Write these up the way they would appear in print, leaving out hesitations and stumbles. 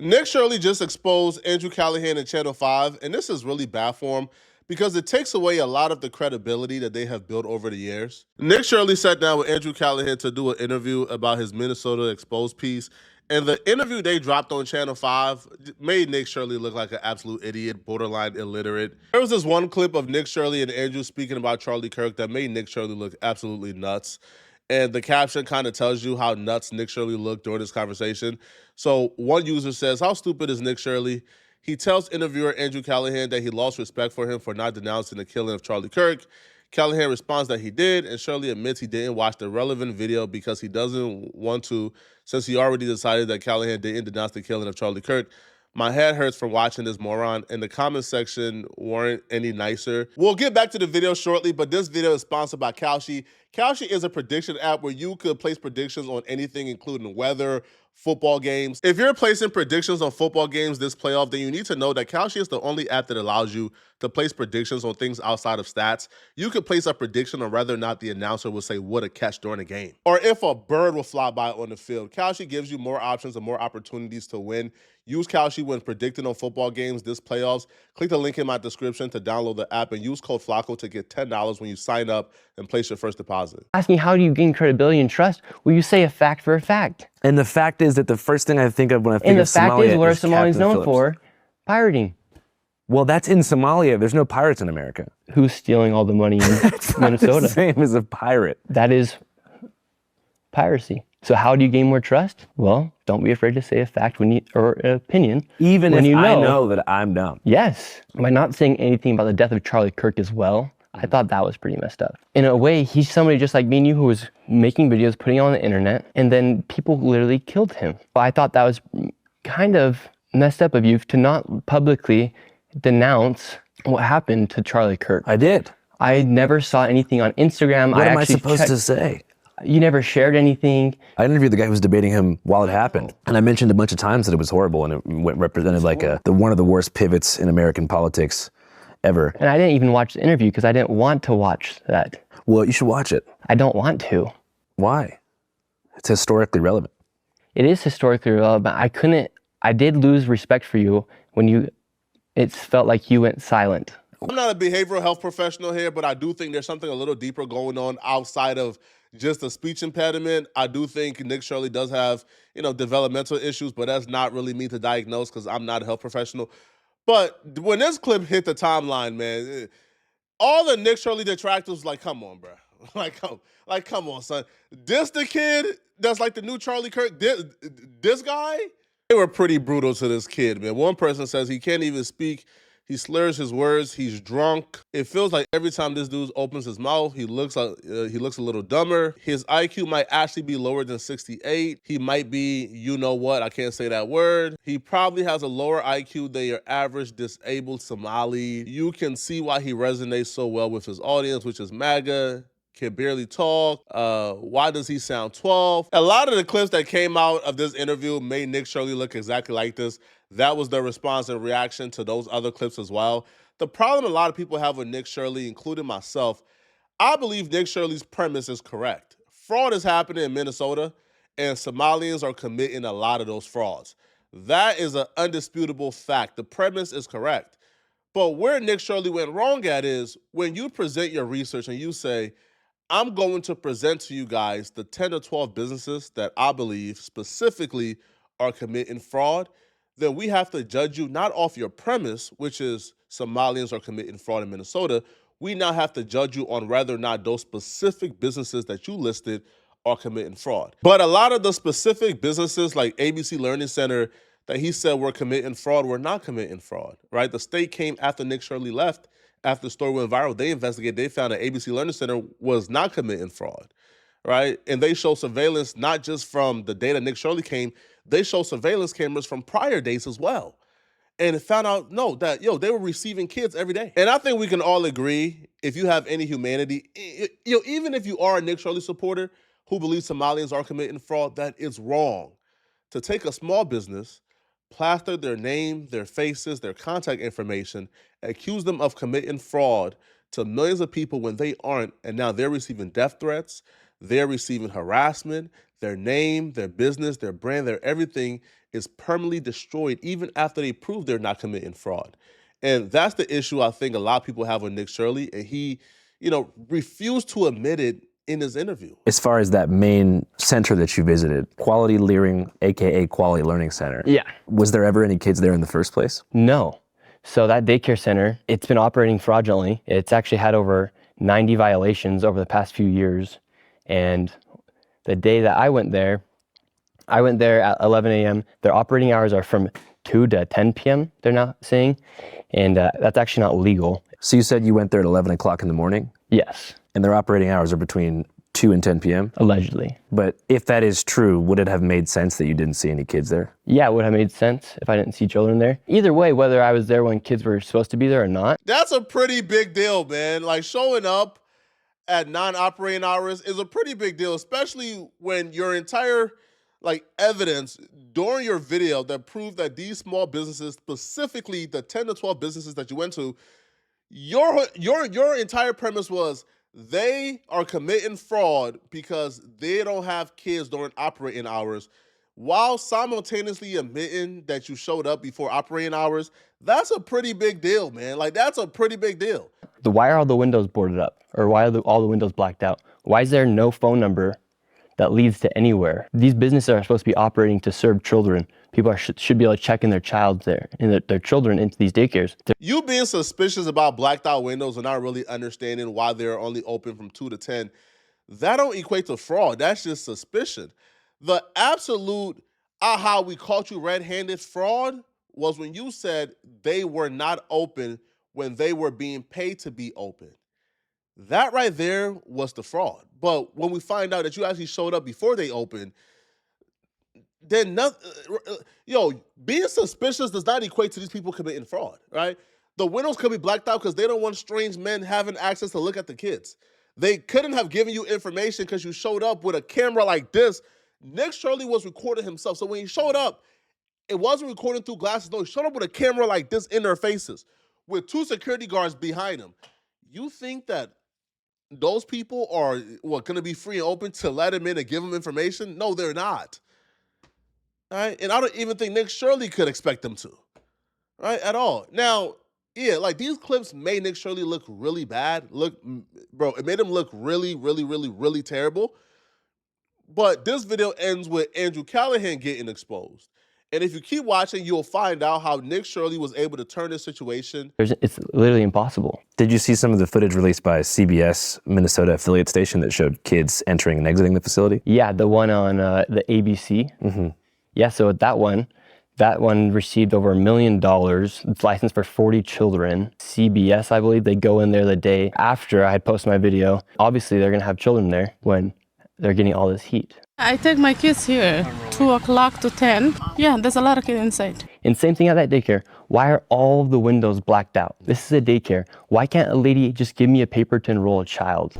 Nick Shirley just exposed Andrew Callaghan and Channel 5, and this is really bad for him because it takes away a lot of the credibility that they have built over the years. Nick Shirley sat down with Andrew Callaghan to do an interview about his Minnesota Exposed piece, and the interview they dropped on Channel 5 made Nick Shirley look like an absolute idiot, borderline illiterate. There was this one clip of Nick Shirley and Andrew speaking about Charlie Kirk that made Nick Shirley look absolutely nuts. And the caption kind of tells you how nuts Nick Shirley looked during this conversation. So one user says, "How stupid is Nick Shirley?" He tells interviewer Andrew Callaghan that he lost respect for him for not denouncing the killing of Charlie Kirk. Callaghan responds that he did, and Shirley admits he didn't watch the relevant video because he doesn't want to, since he already decided that Callaghan didn't denounce the killing of Charlie Kirk. My head hurts from watching this moron, and the comment section weren't any nicer. We'll get back to the video shortly, but this video is sponsored by Kalshi. Kalshi is a prediction app where you could place predictions on anything, including weather, football games. If you're placing predictions on football games this playoff, then you need to know that Kalshi is the only app that allows you to place predictions on things outside of stats. You could place a prediction on whether or not the announcer will say what a catch during a game, or if a bird will fly by on the field. Kalshi gives you more options and more opportunities to win. Use Kalshi when predicting on football games this playoffs. Click the link in my description to download the app and use code FLACCO to get $10 when you sign up and place your first deposit. Ask me, how do you gain credibility and trust? Well, you say a fact for a fact. And the fact is that the first thing I think of when I think And the of fact Somalia is, what are is Somalians Captain known Phillips. for? Pirating. Well, that's in Somalia. There's no pirates in America. Who's stealing all the money in It's not Minnesota? the same as a pirate. That is piracy. So how do you gain more trust? Well, don't be afraid to say a fact or an opinion. Even when if you I know that I'm dumb. Yes. By not saying anything about the death of Charlie Kirk as well, I thought that was pretty messed up. In a way, he's somebody just like me and you who was making videos, putting it on the internet, and then people literally killed him. I thought that was kind of messed up of you to not publicly denounce what happened to Charlie Kirk. I did. I never saw anything on Instagram. What am I supposed to say? You never shared anything. I interviewed the guy who was debating him while it happened. And I mentioned a bunch of times that it was horrible and it represented like one of the worst pivots in American politics ever. And I didn't even watch the interview because I didn't want to watch that. Well, you should watch it. I don't want to. Why? It's historically relevant. It is historically relevant. I did lose respect for you when it felt like you went silent. I'm not a behavioral health professional here, but I do think there's something a little deeper going on outside of just a speech impediment. I do think Nick Shirley does have, developmental issues, but that's not really me to diagnose because I'm not a health professional. But when this clip hit the timeline, man, all the Nick Shirley detractors like, come on, bro. Come on, son. This the kid that's like the new Charlie Kirk? This guy? They were pretty brutal to this kid, man. One person says he can't even speak. He slurs his words. He's drunk. It feels like every time this dude opens his mouth, he looks a little dumber. His IQ might actually be lower than 68. He might be, I can't say that word. He probably has a lower IQ than your average disabled Somali. You can see why he resonates so well with his audience, which is MAGA. Can barely talk. Why does he sound 12? A lot of the clips that came out of this interview made Nick Shirley look exactly like this. That was the response and reaction to those other clips as well. The problem a lot of people have with Nick Shirley, including myself, I believe Nick Shirley's premise is correct. Fraud is happening in Minnesota, and Somalians are committing a lot of those frauds. That is an undisputable fact. The premise is correct. But where Nick Shirley went wrong at is when you present your research and you say, I'm going to present to you guys the 10 or 12 businesses that I believe specifically are committing fraud, then we have to judge you not off your premise, which is Somalians are committing fraud in Minnesota. We now have to judge you on whether or not those specific businesses that you listed are committing fraud. But a lot of the specific businesses like ABC Learning Center that he said were committing fraud were not committing fraud, right? The state came after Nick Shirley left. After the story went viral, they investigated. They found that ABC Learning Center was not committing fraud, right? And they show surveillance not just from the day that Nick Shirley came. They show surveillance cameras from prior days as well. And it found out, they were receiving kids every day. And I think we can all agree, if you have any humanity, even if you are a Nick Shirley supporter who believes Somalians are committing fraud, that it's wrong to take a small business, plaster their name, their faces, their contact information, accuse them of committing fraud to millions of people when they aren't, and now they're receiving death threats, they're receiving harassment, their name, their business, their brand, their everything is permanently destroyed even after they prove they're not committing fraud. And that's the issue I think a lot of people have with Nick Shirley, and he, refused to admit it in his interview. As far as that main center that you visited, Quality Learning, aka Quality Learning Center. Yeah. Was there ever any kids there in the first place? No. So that daycare center, it's been operating fraudulently. It's actually had over 90 violations over the past few years. And the day that I went there at 11 a.m. Their operating hours are from 2 to 10 p.m., they're now saying. And that's actually not legal. So you said you went there at 11 o'clock in the morning? Yes, And their operating hours are between 2 and 10 p.m.? allegedly. But if that is true, would it have made sense that you didn't see any kids there? Yeah, it would have made sense if I didn't see children there. Either way, whether I was there when kids were supposed to be there or not. That's a pretty big deal, man. Like, showing up at non-operating hours is a pretty big deal, especially when your entire evidence during your video that proved that these small businesses, specifically the 10 to 12 businesses that you went to, your entire premise was they are committing fraud because they don't have kids during operating hours, while simultaneously admitting that you showed up before operating hours. That's a pretty big deal, man. Like, that's a pretty big deal. Why are all the windows boarded up? Or why are all the windows blacked out? Why is there no phone number that leads to anywhere? These businesses are supposed to be operating to serve children. People should be able to check in their child there and their children into these daycares. You being suspicious about blacked out windows and not really understanding why they're only open from 2 to 10, that don't equate to fraud. That's just suspicion. The absolute aha, we caught you red-handed fraud was when you said they were not open when they were being paid to be open. That right there was the fraud. But when we find out that you actually showed up before they opened, then being suspicious does not equate to these people committing fraud, right? The windows could be blacked out because they don't want strange men having access to look at the kids. They couldn't have given you information because you showed up with a camera like this. Nick Shirley was recording himself. So when he showed up, it wasn't recording through glasses. No, he showed up with a camera like this in their faces with 2 security guards behind him. You think that those people are going to be free and open to let him in and give him information? No, they're not. All right? And I don't even think Nick Shirley could expect them to, right, at all. Now, yeah, these clips made Nick Shirley look really bad. It made him look really, really, really, really terrible. But this video ends with Andrew Callaghan getting exposed. And if you keep watching, you'll find out how Nick Shirley was able to turn this situation. It's literally impossible. Did you see some of the footage released by CBS Minnesota affiliate station that showed kids entering and exiting the facility? Yeah, the one on the ABC. Mm-hmm. Yeah, so that one received over $1 million. It's licensed for 40 children. CBS, I believe, they go in there the day after I had posted my video. Obviously, they're gonna have children there when they're getting all this heat. I take my kids here, 2 o'clock to 10. Yeah, there's a lot of kids inside. And same thing at that daycare. Why are all of the windows blacked out? This is a daycare. Why can't a lady just give me a paper to enroll a child?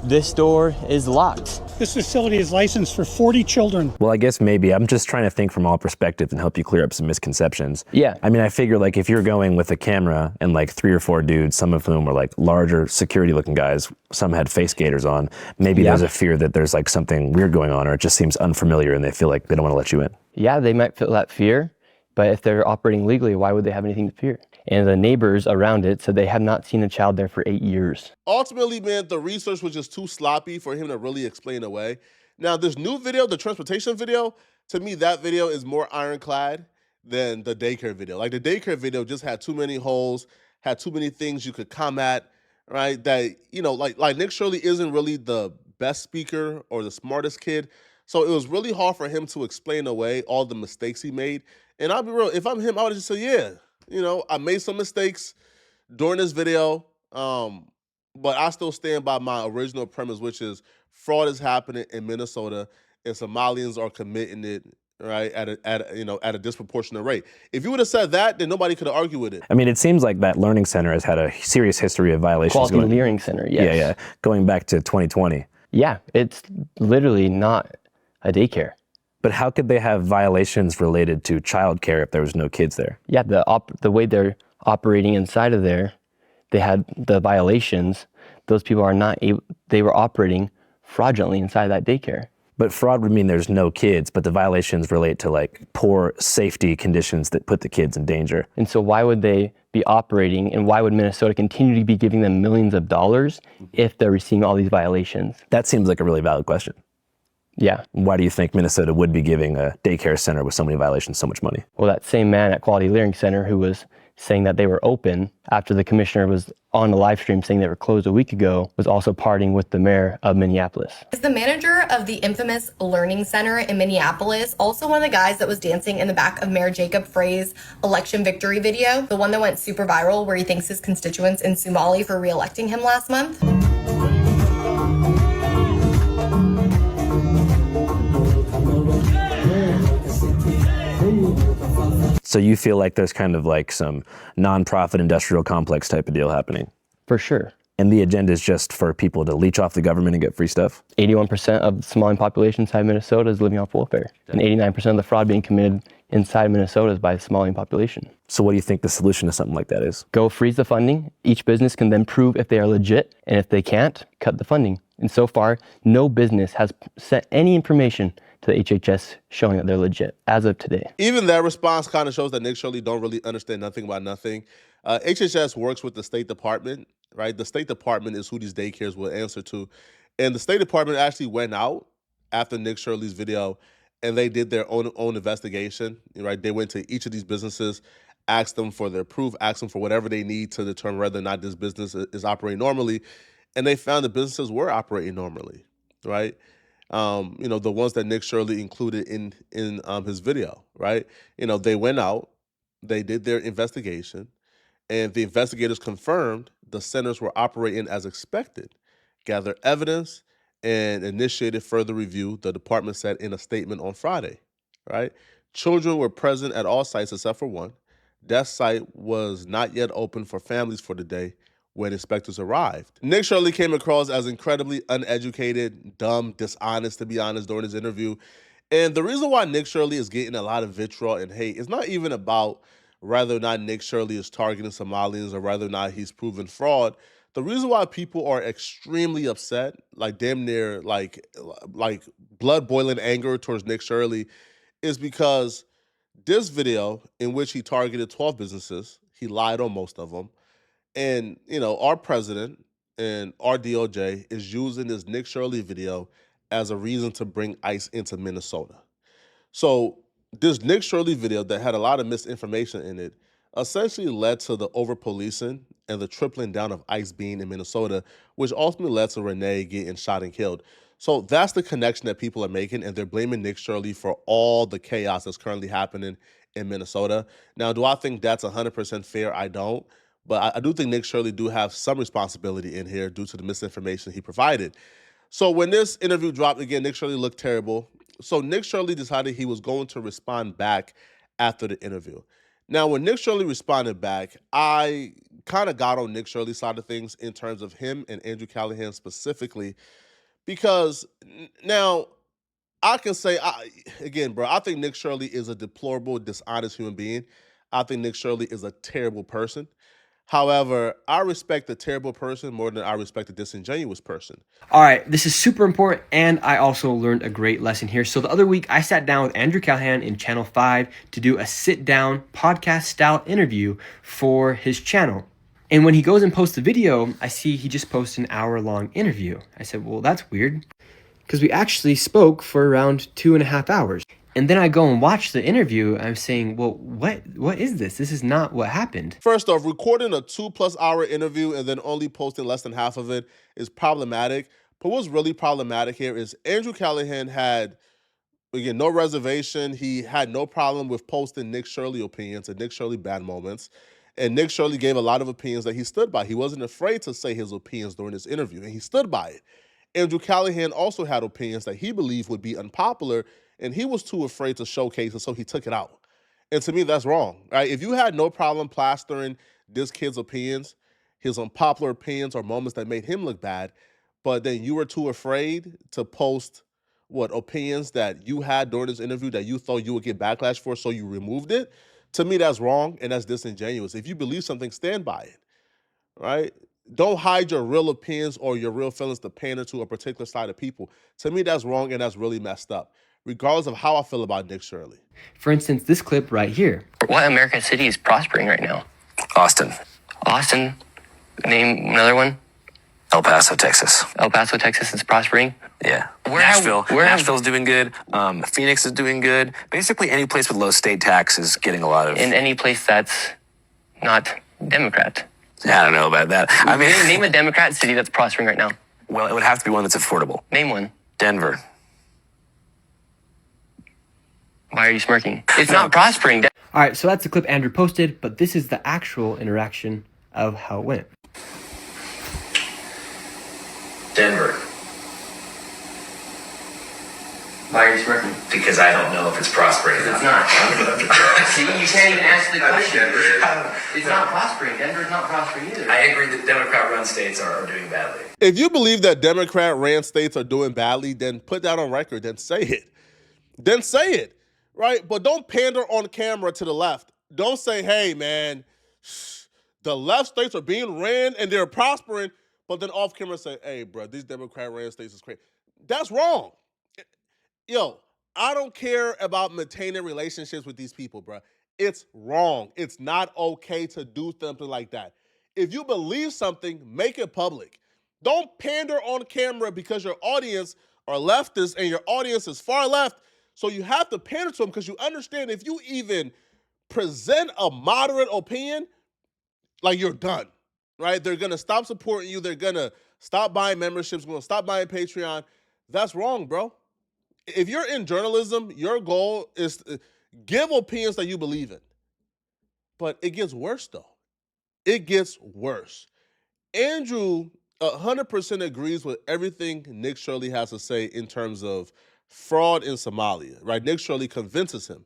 This door is locked. This facility is licensed for 40 children. Well, I guess maybe I'm just trying to think from all perspectives and help you clear up some misconceptions. Yeah. I mean, I figure if you're going with a camera and 3 or 4 dudes, some of whom are larger security looking guys, some had face gaiters on, maybe there's a fear that there's something weird going on, or it just seems unfamiliar and they feel like they don't want to let you in. Yeah, they might feel that fear, but if they're operating legally, why would they have anything to fear? And the neighbors around it said they have not seen a child there for 8 years. Ultimately, man, the research was just too sloppy for him to really explain away. Now, this new video, the transportation video, to me, that video is more ironclad than the daycare video. The daycare video just had too many holes, had too many things you could come at, right? That, Nick Shirley isn't really the best speaker or the smartest kid. So it was really hard for him to explain away all the mistakes he made. And I'll be real, if I'm him, I would just say, yeah, I made some mistakes during this video, but I still stand by my original premise, which is fraud is happening in Minnesota and Somalians are committing it, right, at a disproportionate rate. If you would have said that, then nobody could have argued with it. I mean, it seems like that learning center has had a serious history of violations. Quality Learning Center, yes. Yeah, going back to 2020. Yeah, it's literally not a daycare. But how could they have violations related to childcare if there was no kids there? Yeah, the way they're operating inside of there, they had the violations. Those people are not able, they were operating fraudulently inside that daycare. But fraud would mean there's no kids, but the violations relate to like poor safety conditions that put the kids in danger. And so why would they be operating, and why would Minnesota continue to be giving them millions of dollars if they're receiving all these violations? That seems like a really valid question. Yeah. Why do you think Minnesota would be giving a daycare center with so many violations so much money? Well, that same man at Quality Learning Center who was saying that they were open after the commissioner was on the live stream saying they were closed a week ago was also partying with the mayor of Minneapolis. Is the manager of the infamous Learning Center in Minneapolis also one of the guys that was dancing in the back of Mayor Jacob Frey's election victory video, the one that went super viral where he thanks his constituents in Somali for re-electing him last month? So you feel like there's kind of like some nonprofit industrial complex type of deal happening? For sure. And the agenda is just for people to leech off the government and get free stuff? 81% of the Somali population inside Minnesota is living off welfare. And 89% of the fraud being committed inside Minnesota is by the Somali population. So what do you think the solution to something like that is? Go freeze the funding. Each business can then prove if they are legit, and if they can't, cut the funding. And so far, no business has sent any information to the HHS showing that they're legit as of today. Even that response kind of shows that Nick Shirley don't really understand nothing about nothing. HHS works with the State Department, right? The State Department is who these daycares will answer to. And the State Department actually went out after Nick Shirley's video and they did their own investigation, right? They went to each of these businesses, asked them for their proof, asked them for whatever they need to determine whether or not this business is operating normally. And they found the businesses were operating normally, right? The ones that Nick Shirley included in his video, right? They went out, they did their investigation, and the investigators confirmed the centers were operating as expected, gathered evidence, and initiated further review, the department said in a statement on Friday, right? Children were present at all sites except for one. That site was not yet open for families for the day when inspectors arrived. Nick Shirley came across as incredibly uneducated, dumb, dishonest, to be honest, during his interview. And the reason why Nick Shirley is getting a lot of vitriol and hate is not even about whether or not Nick Shirley is targeting Somalians or whether or not he's proven fraud. The reason why people are extremely upset, like damn near like blood boiling anger towards Nick Shirley, is because this video in which he targeted 12 businesses, he lied on most of them. And, our president and our DOJ is using this Nick Shirley video as a reason to bring ICE into Minnesota. So this Nick Shirley video that had a lot of misinformation in it essentially led to the over-policing and the tripling down of ICE being in Minnesota, which ultimately led to Renee getting shot and killed. So that's the connection that people are making, and they're blaming Nick Shirley for all the chaos that's currently happening in Minnesota. Now, do I think that's 100% fair? I don't. But I do think Nick Shirley do have some responsibility in here due to the misinformation he provided. So when this interview dropped again, Nick Shirley looked terrible. So Nick Shirley decided he was going to respond back after the interview. Now, when Nick Shirley responded back, I kind of got on Nick Shirley's side of things in terms of him and Andrew Callaghan specifically, because now I can say, again, bro, I think Nick Shirley is a deplorable, dishonest human being. I think Nick Shirley is a terrible person. However, I respect a terrible person more than I respect a disingenuous person. All right, this is super important, and I also learned a great lesson here. So the other week, I sat down with Andrew Callaghan in Channel 5 to do a sit-down podcast-style interview for his channel. And when he goes and posts the video, I see he just posted an hour-long interview. I said, well, that's weird, because we actually spoke for around 2.5 hours. And then I go and watch the interview. I'm saying, well, what is this? This is not what happened. First off, recording a 2+ hour interview and then only posting less than half of it is problematic. But what's really problematic here is Andrew Callaghan had, again, no reservation. He had no problem with posting Nick Shirley opinions and Nick Shirley bad moments. And Nick Shirley gave a lot of opinions that he stood by. He wasn't afraid to say his opinions during this interview, and he stood by it. Andrew Callaghan also had opinions that he believed would be unpopular, and he was too afraid to showcase it, so he took it out. And to me, that's wrong, right? If you had no problem plastering this kid's opinions, his unpopular opinions or moments that made him look bad, but then you were too afraid to post opinions that you had during this interview that you thought you would get backlash for, so you removed it, to me, that's wrong and that's disingenuous. If you believe something, stand by it, right? don't hide your real opinions or your real feelings to pander to a particular side of people. To me, that's wrong and that's really messed up, regardless of how I feel about Nick Shirley. For instance, this clip right here. What American city is prospering right now? Austin. Austin. Name another one. El Paso, Texas. El Paso, Texas is prospering. Yeah. Nashville. Nashville's doing good. Phoenix is doing good. Basically, any place with low state tax is getting a lot of. In any place that's not Democrat. I don't know about that. I mean, Name a Democrat city that's prospering right now. well, it would have to be one that's affordable. Name one. Denver. Why are you smirking? It's not prospering. All right, so that's the clip Andrew posted, but this is the actual interaction of how it went. Denver. Why are you smirking? Because I don't know if it's prospering. It's not. See, you can't even answer the question. It's not prospering. Denver's not prospering either. I agree that Democrat-run states are doing badly. If you believe that Democrat-ran states are doing badly, then put that on record. Then say it. Then say it, right? But don't pander on camera to the left. Don't say, hey, man, the left states are being ran and they're prospering, but then off camera say, hey, bro, these Democrat-ran states is crazy. That's wrong. Yo, I don't care about maintaining relationships with these people, bro. It's wrong. It's not okay to do something like that. If you believe something, make it public. Don't pander on camera because your audience are leftists and your audience is far left. So you have to pander to them because you understand if you even present a moderate opinion, like you're done, right? They're going to stop supporting you. They're going to stop buying memberships, going to stop buying Patreon. That's wrong, bro. If you're in journalism, your goal is to give opinions that you believe in. But it gets worse, though. It gets worse. Andrew 100% agrees with everything Nick Shirley has to say in terms of fraud in Somalia, right? Nick Shirley convinces him.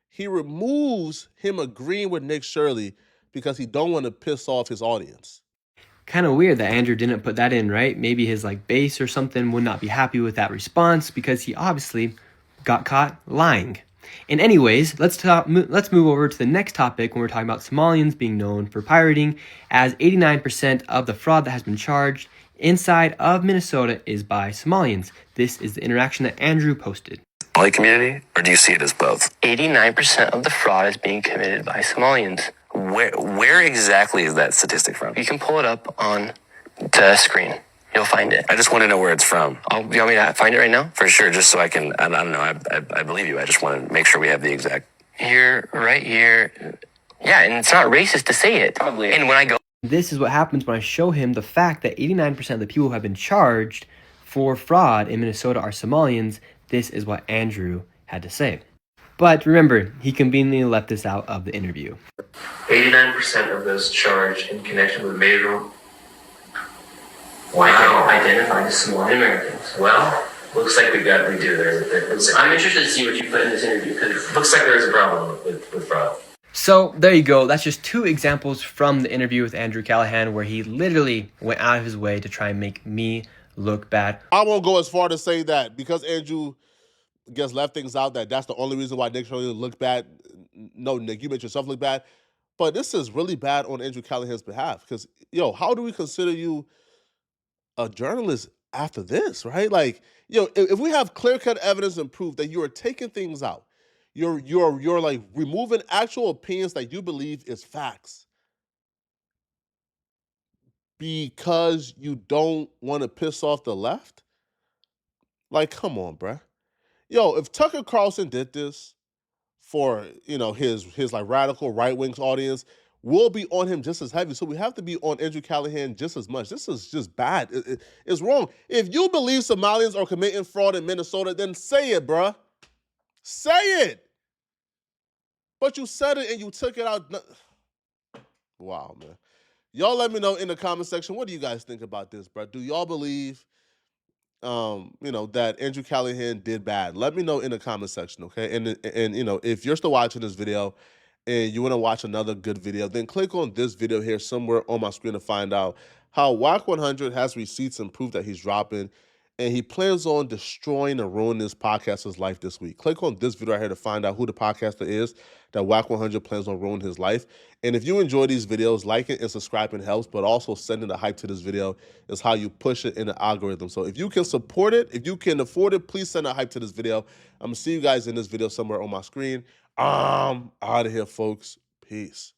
He removes him agreeing with Nick Shirley because he don't want to piss off his audience. Kind of weird that Andrew didn't put that in, right? Maybe his base or something would not be happy with that response because he obviously got caught lying. And anyways, let's move over to the next topic when we're talking about Somalians being known for pirating, as 89% of the fraud that has been charged inside of Minnesota is by Somalians. This is the interaction that Andrew posted. Somali community, or do you see it as both? 89% of the fraud is being committed by Somalians. Where exactly is that statistic from? You can pull it up on the screen. You'll find it. I just want to know where it's from. You want me to find it right now? For sure, just so I can, I don't know, I believe you. I just want to make sure we have the exact. Here, right here. Yeah, and it's not racist to say it. Probably. And when I go. This is what happens when I show him the fact that 89% of the people who have been charged for fraud in Minnesota are Somalians. This is what Andrew had to say. But remember, he conveniently left this out of the interview. 89% of those charged in connection with major. Wow. Identified as Somali Americans. Well, looks like we do. I'm interested to see what you put in this interview because Looks like there's a problem with fraud. So there you go. That's just two examples from the interview with Andrew Callaghan where he literally went out of his way to try and make me look bad. I won't go as far to say that because Andrew gets left things out that's the only reason why Nick Shirley looked bad. No, Nick, you made yourself look bad. But this is really bad on Andrew Callaghan's behalf because, how do we consider you a journalist after this, right? Like, if we have clear-cut evidence and proof that you are taking things out, you're like removing actual opinions that you believe is facts because you don't want to piss off the left? Like, come on, bruh. If Tucker Carlson did this for, his like radical right-wing audience, we'll be on him just as heavy. So we have to be on Andrew Callaghan just as much. This is just bad. It's wrong. If you believe Somalians are committing fraud in Minnesota, then say it, bruh. Say it. But you said it and you took it out. Wow, man. Y'all let me know in the comment section, what do you guys think about this, bruh? Do y'all believe that Andrew Callaghan did bad? Let me know in the comment section, okay? And if you're still watching this video and you want to watch another good video, then click on this video here somewhere on my screen to find out how WAC 100 has receipts and proof that he's dropping and he plans on destroying and ruining this podcaster's life this week. Click on this video right here to find out who the podcaster is that Whack 100 plans on ruining his life. And if you enjoy these videos, liking and subscribing helps, but also sending the hype to this video is how you push it in the algorithm. So if you can support it, if you can afford it, please send a hype to this video. I'm gonna see you guys in this video somewhere on my screen. Out of here, folks. Peace.